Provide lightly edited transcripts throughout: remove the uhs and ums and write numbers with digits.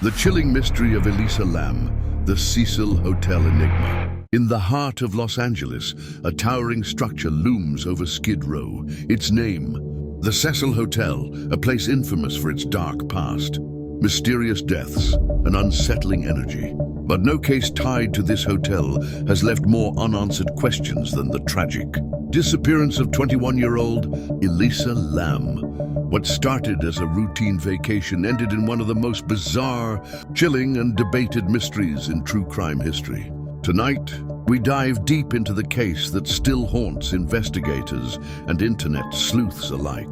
The chilling mystery of Elisa Lam, the Cecil Hotel enigma. In the heart of Los Angeles, a towering structure looms over Skid Row. Its name, the Cecil Hotel, a place infamous for its dark past. Mysterious deaths, an unsettling energy. But no case tied to this hotel has left more unanswered questions than the tragic disappearance of 21-year-old Elisa Lam. What started as a routine vacation ended in one of the most bizarre, chilling, and debated mysteries in true crime history. Tonight, we dive deep into the case that still haunts investigators and internet sleuths alike.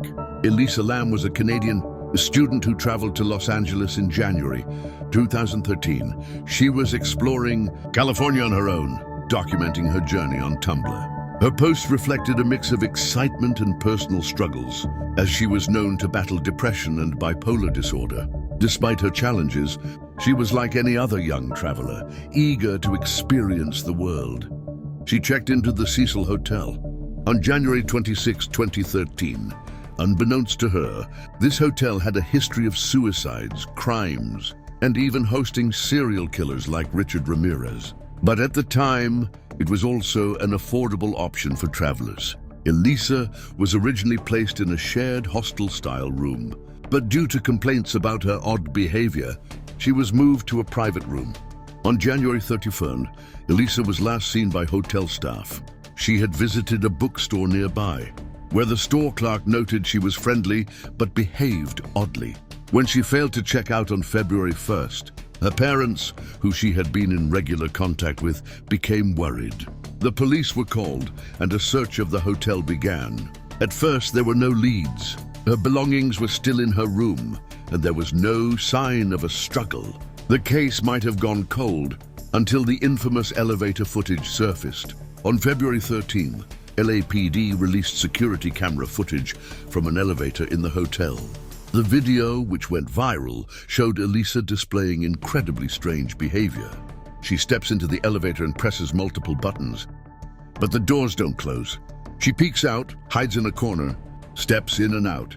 Elisa Lam was a Canadian student who traveled to Los Angeles in January 2013. She was exploring California on her own, documenting her journey on Tumblr. Her posts reflected a mix of excitement and personal struggles, as she was known to battle depression and bipolar disorder. Despite her challenges, she was like any other young traveler, eager to experience the world. She checked into the Cecil Hotel on January 26, 2013. Unbeknownst to her, this hotel had a history of suicides, crimes, and even hosting serial killers like Richard Ramirez. But at the time, it was also an affordable option for travelers. Elisa was originally placed in a shared hostel-style room, but due to complaints about her odd behavior, she was moved to a private room. On January 31st, Elisa was last seen by hotel staff. She had visited a bookstore nearby, where the store clerk noted she was friendly but behaved oddly. When she failed to check out on February 1st, her parents, who she had been in regular contact with, became worried. The police were called and a search of the hotel began. At first, there were no leads. Her belongings were still in her room, and there was no sign of a struggle. The case might have gone cold until the infamous elevator footage surfaced. On February 13th, LAPD released security camera footage from an elevator in the hotel. The video, which went viral, showed Elisa displaying incredibly strange behavior. She steps into the elevator and presses multiple buttons, but the doors don't close. She peeks out, hides in a corner, steps in and out,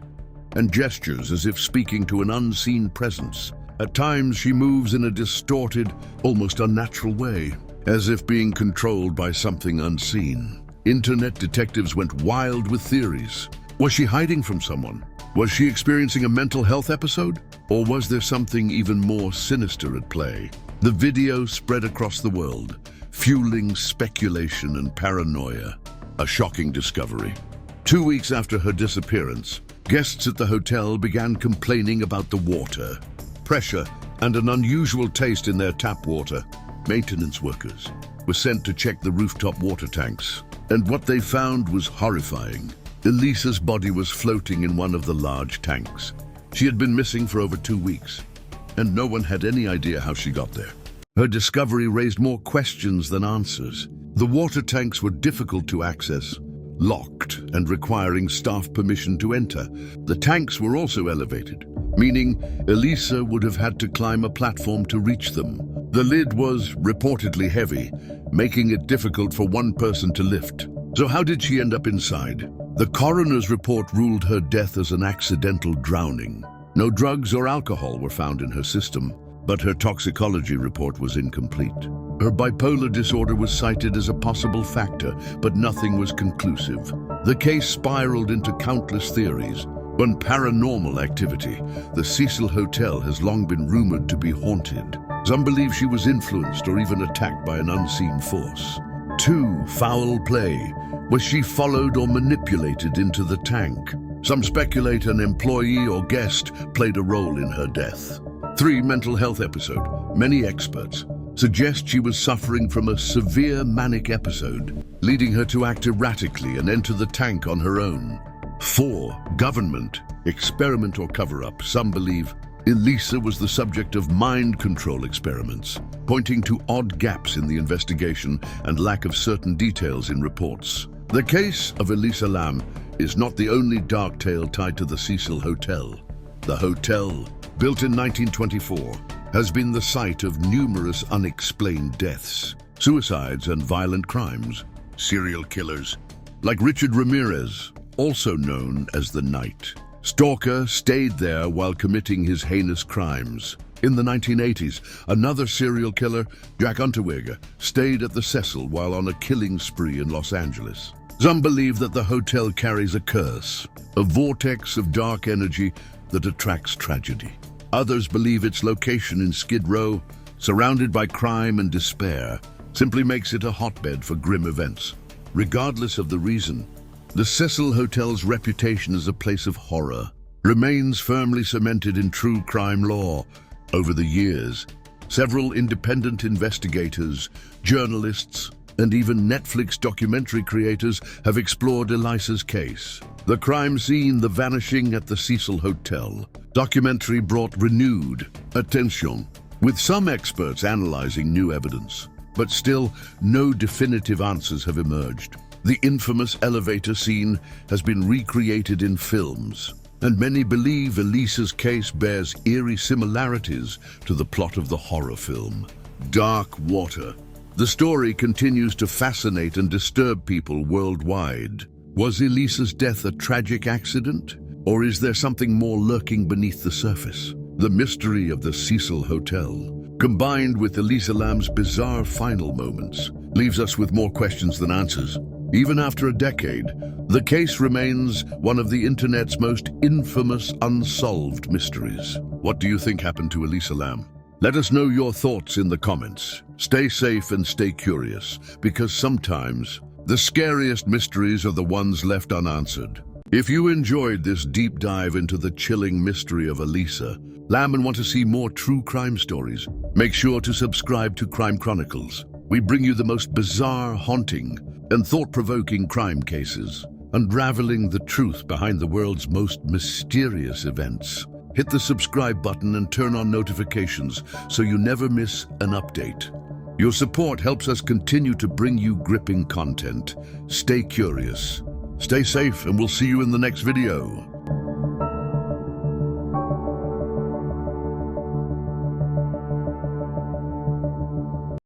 and gestures as if speaking to an unseen presence. At times, she moves in a distorted, almost unnatural way, as if being controlled by something unseen. Internet detectives went wild with theories. Was she hiding from someone? Was she experiencing a mental health episode? Or was there something even more sinister at play? The video spread across the world, fueling speculation and paranoia. A shocking discovery. 2 weeks after her disappearance, guests at the hotel began complaining about the water, pressure, and an unusual taste in their tap water. Maintenance workers were sent to check the rooftop water tanks, and what they found was horrifying. Elisa's body was floating in one of the large tanks. She had been missing for over 2 weeks, and no one had any idea how she got there. Her discovery raised more questions than answers. The water tanks were difficult to access, locked, and requiring staff permission to enter. The tanks were also elevated, meaning Elisa would have had to climb a platform to reach them. The lid was reportedly heavy, making it difficult for one person to lift. So how did she end up inside? The coroner's report ruled her death as an accidental drowning. No drugs or alcohol were found in her system, but her toxicology report was incomplete. Her bipolar disorder was cited as a possible factor, but nothing was conclusive. The case spiraled into countless theories. One paranormal activity, the Cecil Hotel has long been rumored to be haunted. Some believe she was influenced or even attacked by an unseen force. 2. Foul play. Was she followed or manipulated into the tank? Some speculate an employee or guest played a role in her death. 3. Mental health episode. Many experts suggest she was suffering from a severe manic episode, leading her to act erratically and enter the tank on her own. 4. Government. Experiment or cover-up. Some believe Elisa was the subject of mind control experiments, pointing to odd gaps in the investigation and lack of certain details in reports. The case of Elisa Lam is not the only dark tale tied to the Cecil Hotel. The hotel, built in 1924, has been the site of numerous unexplained deaths, suicides, and violent crimes. Serial killers, like Richard Ramirez, also known as the Knight. Stalker stayed there while committing his heinous crimes. In the 1980s, another serial killer, Jack Unterweger, stayed at the Cecil while on a killing spree in Los Angeles. Some believe that the hotel carries a curse, a vortex of dark energy that attracts tragedy. Others believe its location in Skid Row, surrounded by crime and despair, simply makes it a hotbed for grim events. Regardless of the reason, the Cecil Hotel's reputation as a place of horror remains firmly cemented in true crime lore. Over the years, several independent investigators, journalists, and even Netflix documentary creators have explored Elisa's case. The crime scene, The Vanishing at the Cecil Hotel, documentary brought renewed attention, with some experts analyzing new evidence. But still, no definitive answers have emerged. The infamous elevator scene has been recreated in films, and many believe Elisa's case bears eerie similarities to the plot of the horror film Dark Water. The story continues to fascinate and disturb people worldwide. Was Elisa's death a tragic accident, or is there something more lurking beneath the surface? The mystery of the Cecil Hotel, combined with Elisa Lam's bizarre final moments, leaves us with more questions than answers. Even after a decade, the case remains one of the internet's most infamous unsolved mysteries. What do you think happened to Elisa Lam? Let us know your thoughts in the comments. Stay safe and stay curious, because sometimes the scariest mysteries are the ones left unanswered. If you enjoyed this deep dive into the chilling mystery of Elisa Lam and want to see more true crime stories, make sure to subscribe to Crime Chronicles. We bring you the most bizarre, haunting, and thought-provoking crime cases, unraveling the truth behind the world's most mysterious events. Hit the subscribe button and turn on notifications so you never miss an update. Your support helps us continue to bring you gripping content. Stay curious, stay safe, and we'll see you in the next video.